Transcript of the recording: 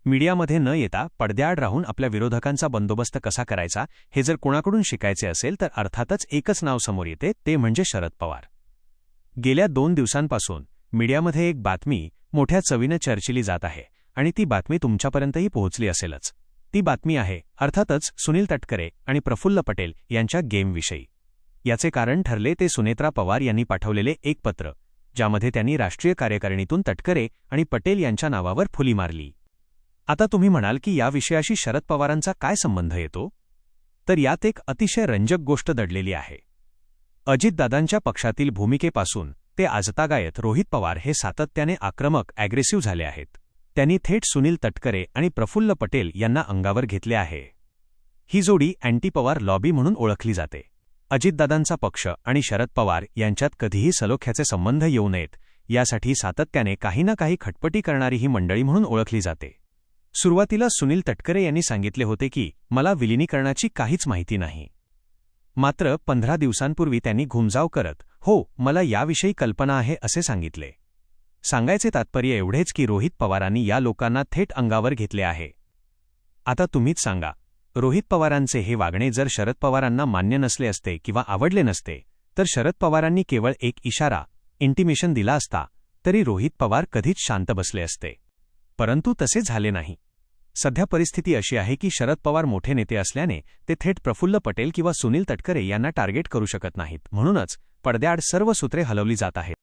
मीडियामध्ये न येता पडद्याआड राहून आपल्या विरोधकांचा बंदोबस्त कसा करायचा हे जर कोणाकडून शिकायचे असेल तर अर्थातच एकच नाव समोर येते, ते म्हणजे शरद पवार. गेल्या 2 दिवसांपासून मीडियामध्ये एक बातमी मोठ्या चवीनं चर्चिली जात आहे आणि ती बातमी तुमच्यापर्यंतही पोहोचली असेलच. ती बातमी आहे अर्थातच सुनील तटकरे आणि प्रफुल्ल पटेल यांच्या गेमविषयी. याचे कारण ठरले ते सुनेत्रा पवार यांनी पाठवलेले एक पत्र, ज्यामध्ये त्यांनी राष्ट्रीय कार्यकारिणीतून तटकरे आणि पटेल यांच्या नावावर फुली मारली. आता तुम्ही म्हणाल की या विषयाशी शरद पवारांचा काय संबंध येतो? तर यात एक अतिशय रंजक गोष्ट दडलेली आहे. अजितदादांच्या पक्षातील भूमिकेपासून ते आजतागायत रोहित पवार हे सातत्याने आक्रमक ॲग्रेसिव्ह झाले आहेत. त्यांनी थेट सुनील तटकरे आणि प्रफुल्ल पटेल यांना अंगावर घेतले आहे. ही जोडी अँटी पवार लॉबी म्हणून ओळखली जाते. अजितदादांचा पक्ष आणि शरद पवार यांच्यात कधीही सलोख्याचे संबंध येऊ नयेत यासाठी सातत्याने काही ना काही खटपटी करणारी ही मंडळी म्हणून ओळखली जाते. सुरुवातीला सुनील तटकरे यांनी सांगितले होते की मला विलिनीकरणाची काहीच माहिती नाही. मात्र 15 दिवसांपूर्वी त्यांनी घुमजाव करत हो मला याविषयी कल्पना आहे असे सांगितले. सांगायचे तात्पर्य एवढेच की रोहित पवारांनी या लोकांना थेट अंगावर घेतले आहे. आता तुम्हीच सांगा, रोहित पवारांचे हे वागणे जर शरद पवारांना मान्य नसले असते किंवा आवडले नसते तर शरद पवारांनी केवळ एक इशारा, इंटिमेशन दिला असता तरी रोहित पवार कधीच शांत बसले असते. परंतु तसे झाले नाही. सध्या परिस्थिती अशी आहे की शरद पवार मोठे नेते असल्याने ते थेट प्रफुल्ल पटेल किंवा सुनील तटकरे यांना टार्गेट करू शकत नाहीत. म्हणूनच पडद्याआड सर्व सूत्रे हलवली जात आहेत.